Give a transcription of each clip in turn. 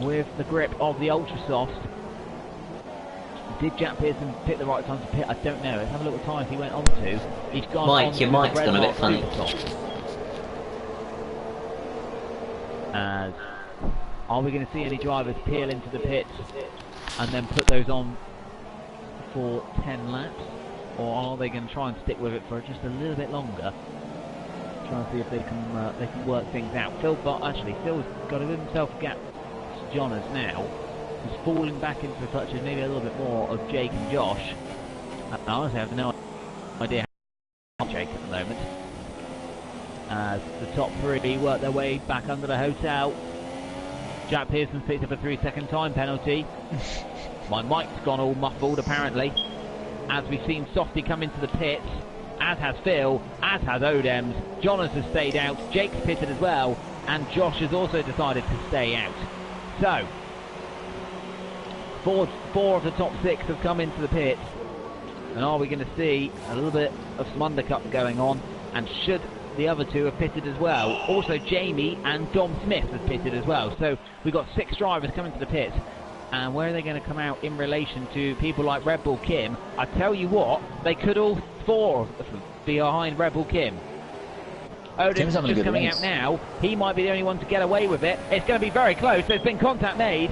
with the grip of the Ultra Soft. Did Jack Pearson pick the right time to pit? I don't know. Let's have a look at the times he went on to. He's gone Mike, on your to mic's the gone a red bit funny. As are we going to see any drivers peel into the pits and then put those on for 10 laps, or are they going to try and stick with it for just a little bit longer? Trying to see if they can work things out. Phil's got to give himself a gap to Jonas now. He's falling back into the touches, maybe a little bit more of Jake and Josh. I honestly have no idea how Jake at the moment. As the top three work their way back under the hotel. Jack Pearson's picked up a 3-second time penalty. My mic's gone all muffled apparently. As we've seen Softy come into the pits, as has Phil, as has Odems. Jonas has stayed out, Jake's pitted as well, and Josh has also decided to stay out. So, four of the top 6 have come into the pits. And are we going to see a little bit of some undercut going on? And should the other 2 have pitted as well? Also Jamie and Dom Smith have pitted as well. So we've got 6 drivers coming to the pits. And where are they going to come out in relation to people like Red Bull Kim? I tell you what, they could all 4 be behind Red Bull Kim. Odin's just coming out now. He might be the only one to get away with it. It's going to be very close. There's been contact made.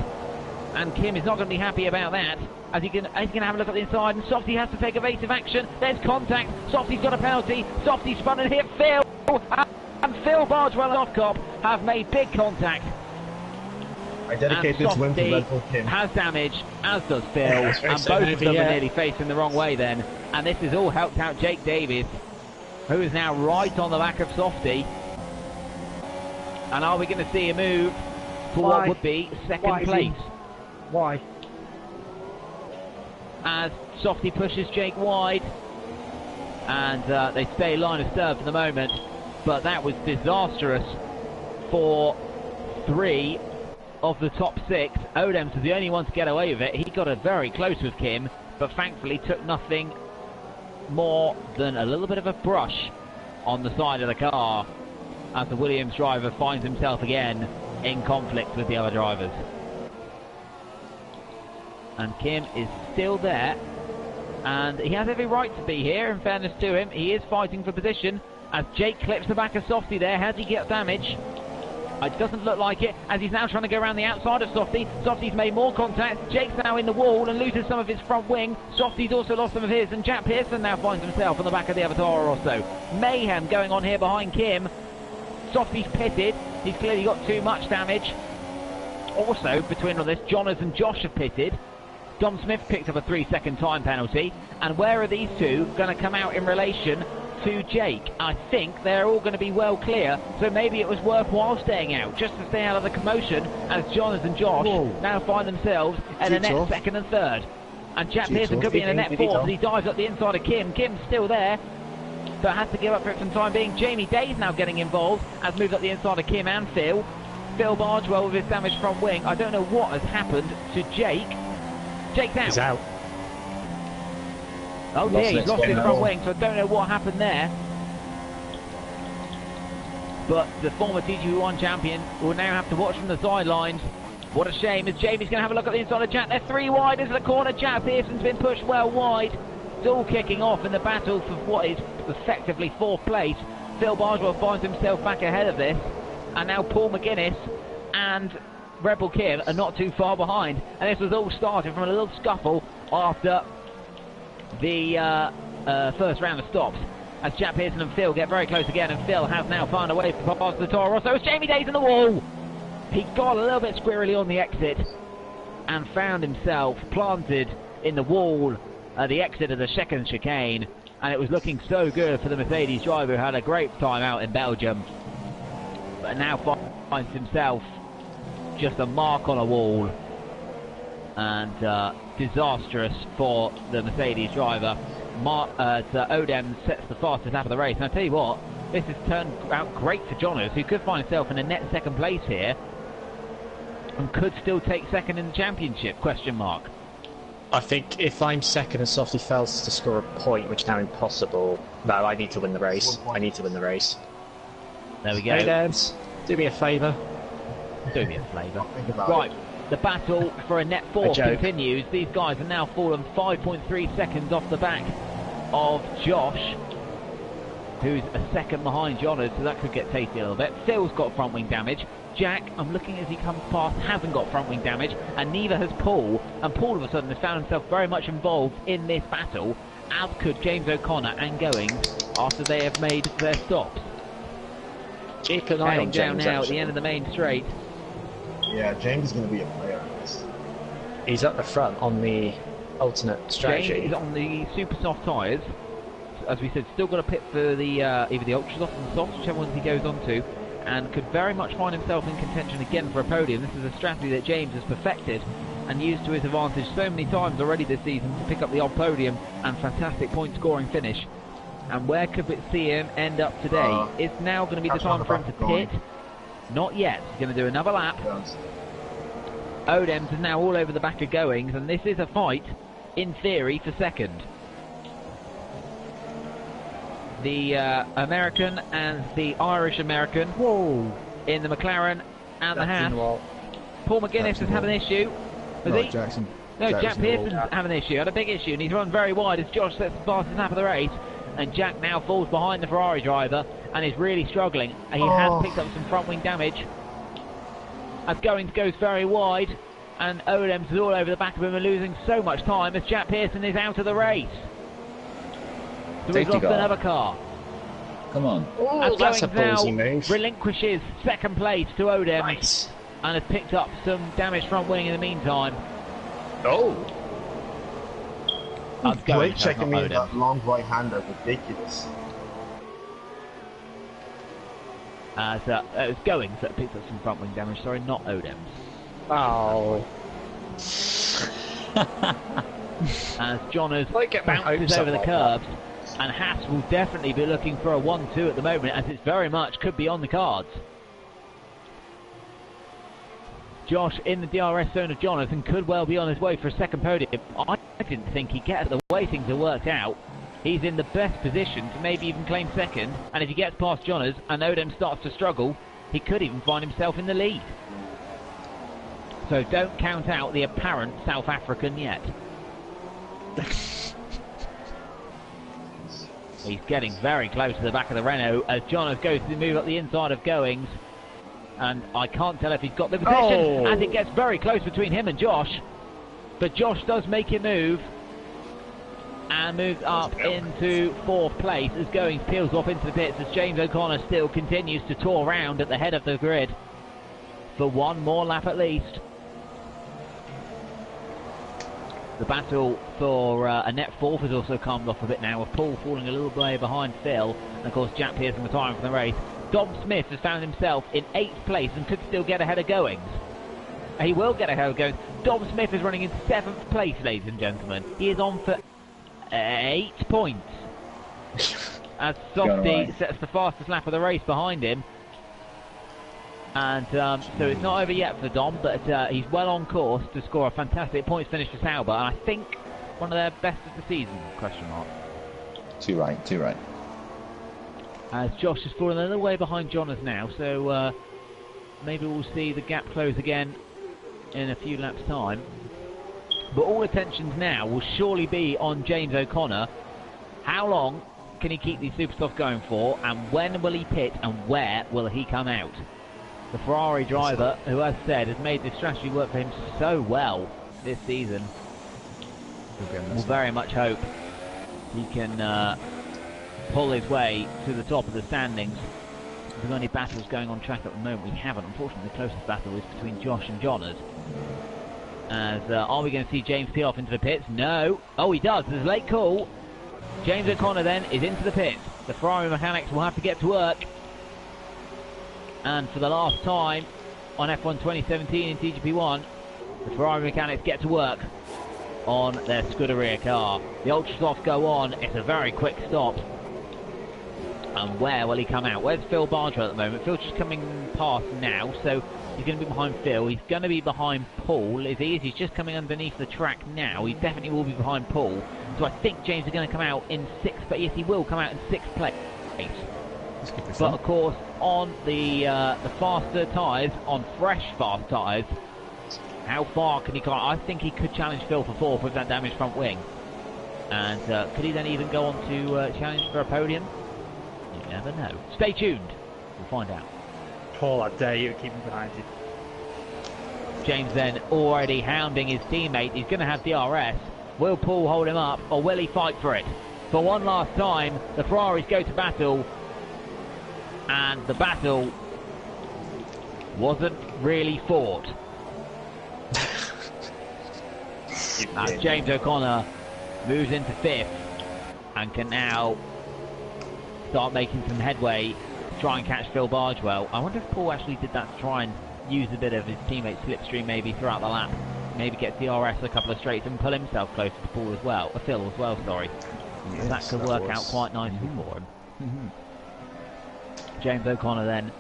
And Kim is not going to be happy about that. As he can have a look at the inside, and Softy has to take evasive action. There's contact. Softy's got a penalty. Softy's spun and hit Phil. And Phil Bardwell and Offcop have made big contact. I dedicate this win to Red Bull Kim. Has damage, as does Phil, and both of them are nearly facing the wrong way then. And this has all helped out Jake Davies, who is now right on the back of Softy. And are we going to see a move for what would be second place? Why? As Softy pushes Jake wide, and they stay line of serve for the moment, but that was disastrous for 3 of the top 6. Odems was the only one to get away with it. He got it very close with Kim, but thankfully took nothing more than a little bit of a brush on the side of the car, as the Williams driver finds himself again in conflict with the other drivers. And Kim is still there, and he has every right to be here, in fairness to him. He is fighting for position, as Jake clips the back of Softy there. Has he get damage? It doesn't look like it, as he's now trying to go around the outside of Softy. Softy's made more contact. Jake's now in the wall and loses some of his front wing. Softy's also lost some of his, and Jack Pearson now finds himself on the back of the Avatar or so. Mayhem going on here behind Kim. Softy's pitted. He's clearly got too much damage. Also, between all this, Jonas and Josh have pitted. Dom Smith picked up a 3-second time penalty. And where are these 2 going to come out in relation to Jake? I think they're all going to be well clear, so maybe it was worthwhile staying out, just to stay out of the commotion, as Jonas and Josh now find themselves in a net 2nd and 3rd. And Jack Pearson could be in a net 4th as he dives up the inside of Kim. Kim's still there, but has to give up for it for the time being. Jamie Day's now getting involved, has moved up the inside of Kim and Phil. Phil Bardwell with his damaged front wing. I don't know what has happened to Jake. Jake's out. He's out. Oh dear, he's lost his front wing, so I don't know what happened there. But the former TGP1 champion will now have to watch from the sidelines. What a shame, as Jamie's going to have a look at the inside of Jack. They're 3 wide into the corner. Jack Pearson's been pushed well wide. It's all kicking off in the battle for what is effectively 4th place. Phil Bardwell finds himself back ahead of this. And now Paul McGuinness and Red Bull Kim are not too far behind. And this was all started from a little scuffle after the first round of stops, as Jack Pearson and Phil get very close again, and Phil has now found a way past the Toro Rosso. It's Jamie Day's in the wall. He got a little bit squirrely on the exit and found himself planted in the wall at the exit of the second chicane, and it was looking so good for the Mercedes driver, who had a great time out in Belgium, but now finds himself just a mark on a wall, and disastrous for the Mercedes driver. Odem sets the fastest lap of the race, and I tell you what, this has turned out great for Jonas, who could find himself in a net 2nd place here and could still take 2nd in the championship, question mark. I think if I'm 2nd and Softy fails to score a point, which is now impossible, no, I need to win the race. I need to win the race. There we go. Hey, Dad, do me a favour. Do me a favour. Right, The battle for a net 4 continues. These guys have now fallen 5.3 seconds off the back of Josh, who's a second behind Jonas, so that could get tasty a little bit. Phil's got front wing damage. Jack, I'm looking as he comes past, hasn't got front wing damage, and neither has Paul. And Paul, all of a sudden, has found himself very much involved in this battle, as could James O'Connor and Goings, after they have made their stops. Keep an eye on down James, now at the end of the main straight. Yeah, James is going to be a player in this. He's up the front on the alternate strategy. James is on the super soft tyres. As we said, still got a pit for the either the ultra soft or the soft, whichever ones he goes on to, and could very much find himself in contention again for a podium. This is a strategy that James has perfected and used to his advantage so many times already this season to pick up the odd podium and fantastic point scoring finish. And where could we see him end up today? It's now going to be the time for him to pit. Not yet. He's going to do another lap. Odems is now all over the back of Goings, and this is a fight, in theory, for second. The American and the Irish American in the McLaren and the Haas. Paul McGuinness has had an issue. Jackson. No, Jackson Jack Pearson's had an issue. Had a big issue, and he's run very wide as Josh sets the fastest lap of the race. And Jack now falls behind the Ferrari driver and is really struggling. He has picked up some front wing damage. As Goings goes very wide, and Odems is all over the back of him and losing so much time as Jack Pearson is out of the race. So he's lost another car. Come on. Oh, that's a ballsy move. Relinquishes second place to Odems and has picked up some damaged front wing in the meantime. Blake checking me that long right hander, ridiculous. So it was Goings that picked up some front wing damage, sorry, not Odems. Oh. As Jonas bounces over the curbs, and Haas will definitely be looking for a 1-2 at the moment, as it's very much could be on the cards. Josh in the DRS zone of Jonas and could well be on his way for a second podium. I didn't think he'd get it the way things have worked out. He's in the best position to maybe even claim second, and if he gets past Jonas and Odem starts to struggle, he could even find himself in the lead. So don't count out the apparent South African yet. He's getting very close to the back of the Renault as Jonas goes to move up the inside of Goings. And I can't tell if he's got the position as it gets very close between him and Josh. But Josh does make it move and moves up into fourth place as Goings peels off into the pits as James O'Connor still continues to tour around at the head of the grid for one more lap at least. The battle for a net fourth has also calmed off a bit now, with Paul falling a little way behind Phil, and of course Jack Pearson retiring from the race. Dom Smith has found himself in 8th place and could still get ahead of Goings. He will get ahead of Goings. Dom Smith is running in 7th place, ladies and gentlemen. He is on for 8 points. As Softy sets the fastest lap of the race behind him. And so it's not over yet for Dom, but he's well on course to score a fantastic points finish for Sauber. And I think one of their best of the season, question mark. Too right. As Josh is falling a little way behind Jonas now, so maybe we'll see the gap close again in a few laps' time. But all attentions now will surely be on James O'Connor. How long can he keep these Supersofts going for, and when will he pit, and where will he come out? The Ferrari driver, who as said has made this strategy work for him so well this season, will very much hope he can pull his way to the top of the standings. There's only battles going on track at the moment. We haven't. Unfortunately, the closest battle is between Josh and Jonas. As are we going to see James peel off into the pits? No. Oh, he does. There's a late call. James O'Connor then is into the pits. The Ferrari mechanics will have to get to work. And for the last time on F1 2017 in TGP1, the Ferrari mechanics get to work on their Scuderia car. The Ultrasofts go on. It's a very quick stop. And where will he come out? Where's Phil Barger at the moment? Phil's just coming past now, so he's going to be behind Phil. He's going to be behind Paul. If he is, he's just coming underneath the track now. He definitely will be behind Paul. So I think James is going to come out in 6th, but yes, he will come out in 6th place. But of course, on the faster tyres, on fresh fast tyres, How far can he go? I think he could challenge Phil for fourth with that damaged front wing. And could he then even go on to challenge for a podium? You never know. Stay tuned. We'll find out. Paul, I dare you to keep him behind you. James then already hounding his teammate. He's going to have DRS. Will Paul hold him up, or will he fight for it? For one last time, the Ferraris go to battle. And the battle wasn't really fought. As James O'Connor moves into fifth and can now start making some headway to try and catch Phil Bargewell. I wonder if Paul actually did that to try and use a bit of his teammate's slipstream maybe throughout the lap. Maybe get DRS a couple of straights and pull himself closer to Paul as well. Phil as well, sorry. Yes, that could work out quite nicely for him. James O'Connor then,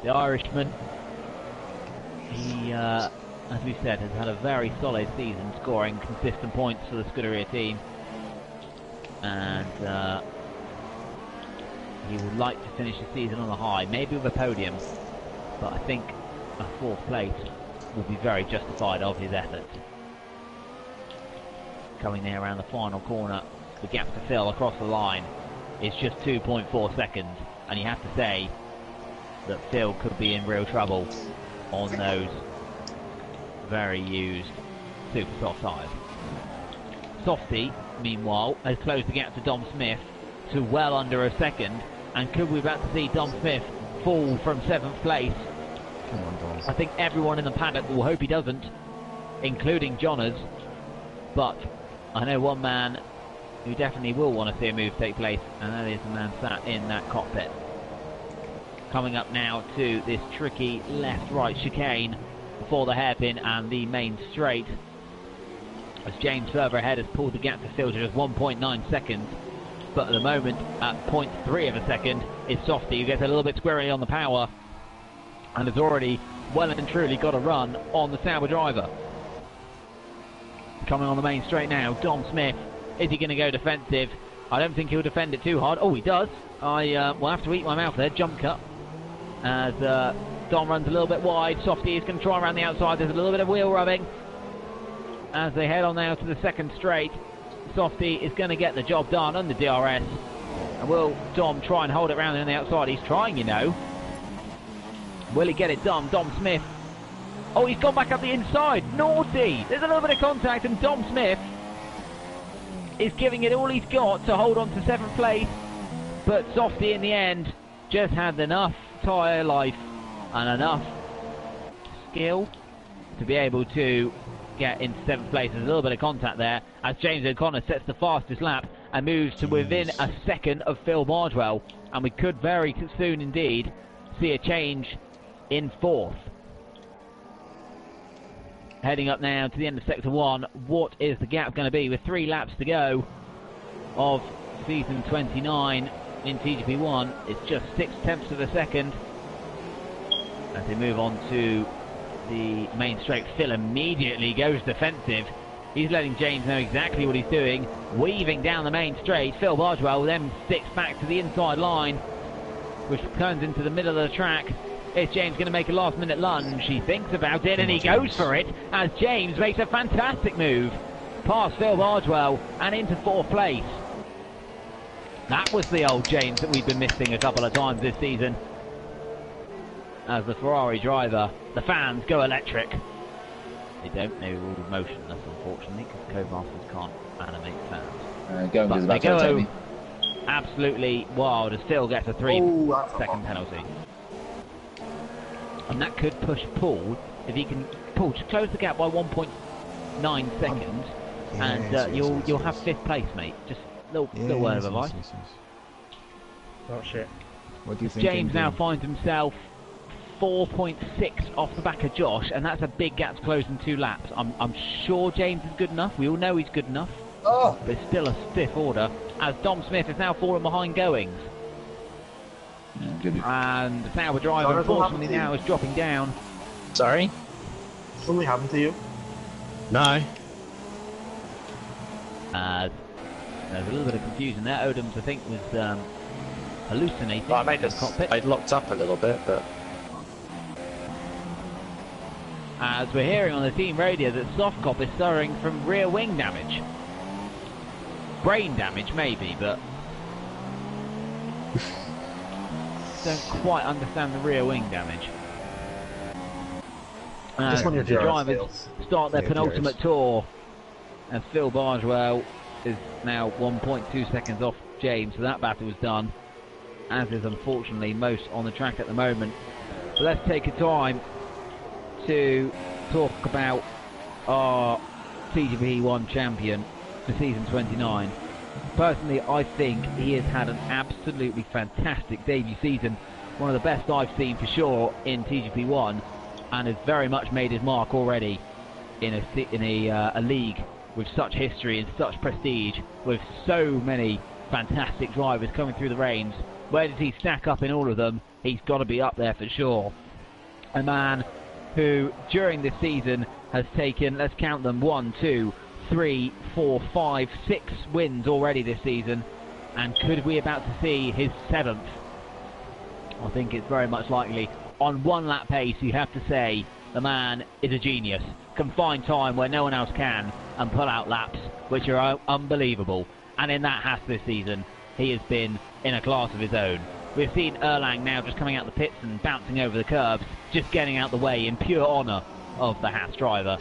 the Irishman. He, as we said, has had a very solid season, scoring consistent points for the Scuderia team. And he would like to finish the season on a high, maybe with a podium. But I think a fourth place will be very justified of his efforts. Coming there around the final corner, the gap to Phil across the line is just 2.4 seconds. And you have to say that Phil could be in real trouble on those very used super soft tyres. Softy, meanwhile, has closed the gap to Dom Smith to well under a second. And could we about to see Dom Smith fall from 7th place? Come on, Dom. I think everyone in the paddock will hope he doesn't, including Johners. But I know one man who definitely will want to see a move take place, and that is the man sat in that cockpit. Coming up now to this tricky left-right chicane before the hairpin and the main straight, as James further ahead has pulled the gap to Phil to just 1.9 seconds. But at the moment, at 0.3 of a second, is Softy, who gets a little bit squirrely on the power and has already well and truly got a run on the Sauber driver. Coming on the main straight now, Dom Smith. Is he going to go defensive? I don't think he'll defend it too hard. Oh, he does. I will have to eat my mouth there. Jump cut. As Dom runs a little bit wide. Softy is going to try around the outside. There's a little bit of wheel rubbing as they head on now to the second straight. Softy is going to get the job done on the DRS. And will Dom try and hold it round on the outside? He's trying, you know. Will he get it done? Dom Smith. Oh, he's gone back up the inside. Naughty. There's a little bit of contact, and Dom Smith is giving it all he's got to hold on to 7th place. But Softy in the end just had enough tyre life and enough skill to be able to get into 7th place. There's a little bit of contact there as James O'Connor sets the fastest lap and moves to within a second of Phil Bardwell, and we could very soon indeed see a change in 4th. Heading up now to the end of Sector 1, what is the gap going to be with 3 laps to go of season 29 in TGP1? It's just 6/10 of a second as they move on to the main straight. Phil immediately goes defensive. He's letting James know exactly what he's doing, weaving down the main straight. Phil Bardwell then sticks back to the inside line, which turns into the middle of the track. Is James going to make a last-minute lunge? He thinks about it, and he goes for it, as James makes a fantastic move past Phil Bardwell and into 4th place. That was the old James that we've been missing a couple of times this season. As the Ferrari driver, the fans go electric. They don't, they're all motionless, unfortunately, because co-masters can't animate fans. Going about to overtake me. Absolutely wild, as Phil gets a 3-second penalty. And that could push Paul, if he can, Paul, just close the gap by 1.9 seconds, and you'll have 5th place, mate. Just a little word of advice. Oh shit. What do you think? James now finds himself 4.6 off the back of Josh, and that's a big gap to close in 2 laps. I'm sure James is good enough. We all know he's good enough. Oh. But it's still a stiff order, as Dom Smith is now fallen behind Goings. And the Sauber driver, unfortunately, now is dropping down. Sorry? Something happened to you? No. There's a little bit of confusion there. Odoms, I think, was hallucinating. Well, I cockpit. I'd locked up a little bit, but... as we're hearing on the team radio that Softcop is suffering from rear wing damage. Brain damage, maybe, but don't quite understand the rear wing damage. Just one of The your drivers start their penultimate tour, and Phil Bargewell is now 1.2 seconds off James, so that battle was done, as is unfortunately most on the track at the moment. But let's take a time to talk about our TGP1 champion for season 29. Personally, I think he has had an absolutely fantastic debut season, one of the best I've seen for sure in TGP1, and has very much made his mark already in a league with such history and such prestige, with so many fantastic drivers coming through the reins. Where does he stack up in all of them? He's got to be up there for sure. A man who, during this season, has taken, let's count them, 1, 2, 3, 4, 5, 6 wins already this season. And could we about to see his 7th? I think it's very much likely. On one lap pace, you have to say the man is a genius. Can find time where no one else can and pull out laps which are unbelievable. And in that Haas this season, he has been in a class of his own. We've seen Erlang now just coming out the pits and bouncing over the curbs, just getting out the way in pure honour of the Haas driver,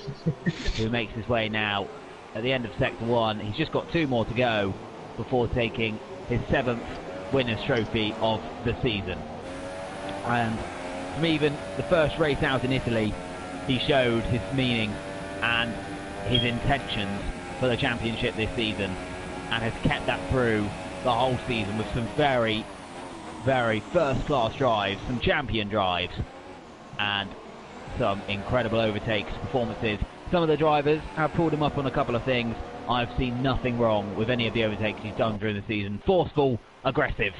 who makes his way now at the end of Sector 1. He's just got 2 more to go before taking his 7th winner's trophy of the season. And from even the first race out in Italy, he showed his meaning and his intentions for the championship this season, and has kept that through the whole season with some very, very first-class drives, some champion drives, and some incredible overtakes, performances. Some of the drivers have pulled him up on a couple of things. I've seen nothing wrong with any of the overtakes he's done during the season. Forceful, aggressive,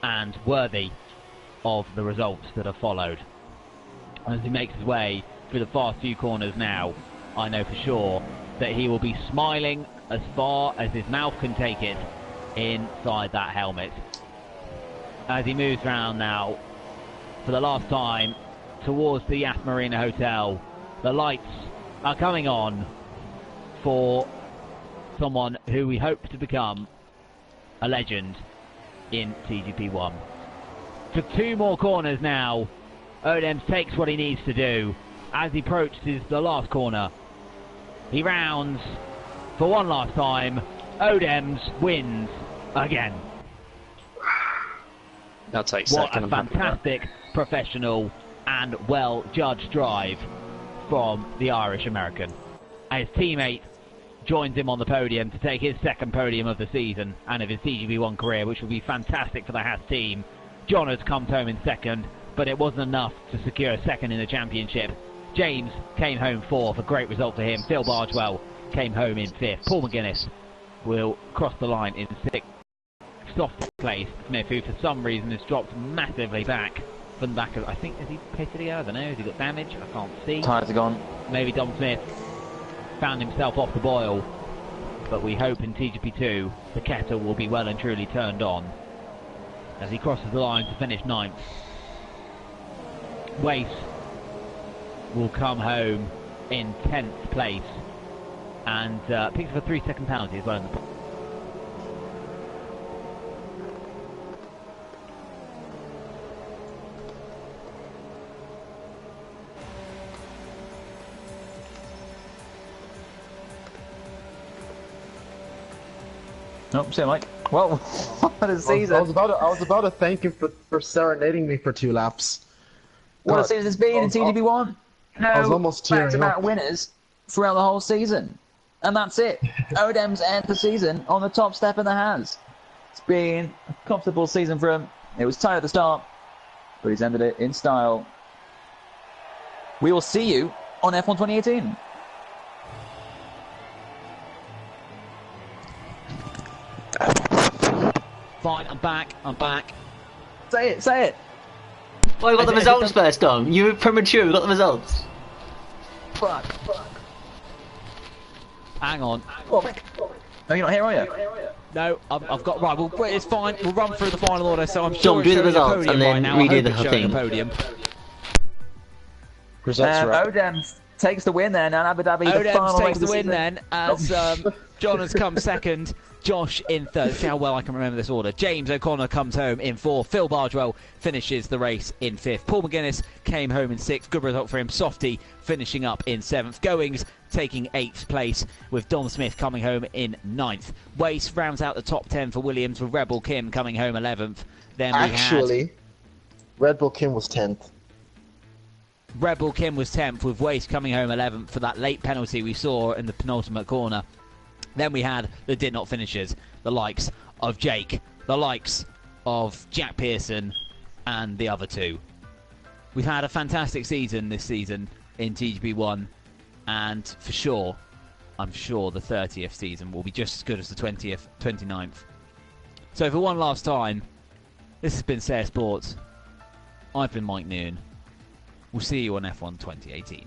and worthy of the results that have followed. As he makes his way through the fast few corners now, I know for sure that he will be smiling as far as his mouth can take it inside that helmet. As he moves round now for the last time towards the Yas Marina Hotel, the lights are coming on for someone who we hope to become a legend in TGP1. For 2 more corners now, Odems takes what he needs to do. As he approaches the last corner, he rounds for one last time. Odems wins again. I'll take what second. A fantastic professional and well-judged drive from the Irish American. His teammate joins him on the podium to take his 2nd podium of the season and of his TGP1 career, which will be fantastic for the Haas team. John has come home in 2nd, but it wasn't enough to secure a 2nd in the championship. James came home 4th, a great result for him. Phil Bargewell came home in 5th. Paul McGuinness will cross the line in 6th. Soft place, Smith, who for some reason has dropped massively back from the back of, I think, is he pitted here? I don't know, has he got damage? I can't see. Tyres are gone. Maybe Dom Smith found himself off the boil, but we hope in TGP2 the kettle will be well and truly turned on as he crosses the line to finish 9th. Wace will come home in 10th place and picks up a 3-second penalty as well in the Oh, see you, Mike. Well, what a season. I was about to thank him for serenading me for 2 laps. What a season it's been in TGP1. I was almost tearing back-to-back up. winners throughout the whole season. And that's it. Odems end the season on the top step in the Haas. It's been a comfortable season for him. It was tight at the start, but he's ended it in style. We will see you on F1 2018. Fine, I'm back. Say it. Well, we got the results first, Dom. You were premature, we got the results. Fuck. Hang on. Oh, you're not here, are you? No, I've got, right, well, it's fine. We'll run through the final order, so I'm Dom, sure do it's the showing results podium and then right now. redo I hope the it's showing thing. podium. Odem takes the win then, and Abu Dhabi the final Odem race takes the of win season. then, as John has come second, Josh in third. See how well I can remember this order. James O'Connor comes home in fourth. Phil Bardwell finishes the race in fifth. Paul McGuinness came home in sixth. Good result for him. Softy finishing up in seventh. Goings taking eighth place, with Dom Smith coming home in ninth. Wace rounds out the top 10 for Williams, with Red Bull Kim coming home 11th. Then Actually, Red Bull Kim was 10th. Red Bull Kim was 10th, with Wace coming home 11th for that late penalty we saw in the penultimate corner. Then we had the did not finishers, the likes of Jake, the likes of Jack Pearson, and the other two. We've had a fantastic season this season in TGP1, and for sure, I'm sure the 30th season will be just as good as the 20th, 29th. So for one last time, this has been Sayre Sports. I've been Mike Noon. We'll see you on F1 2018.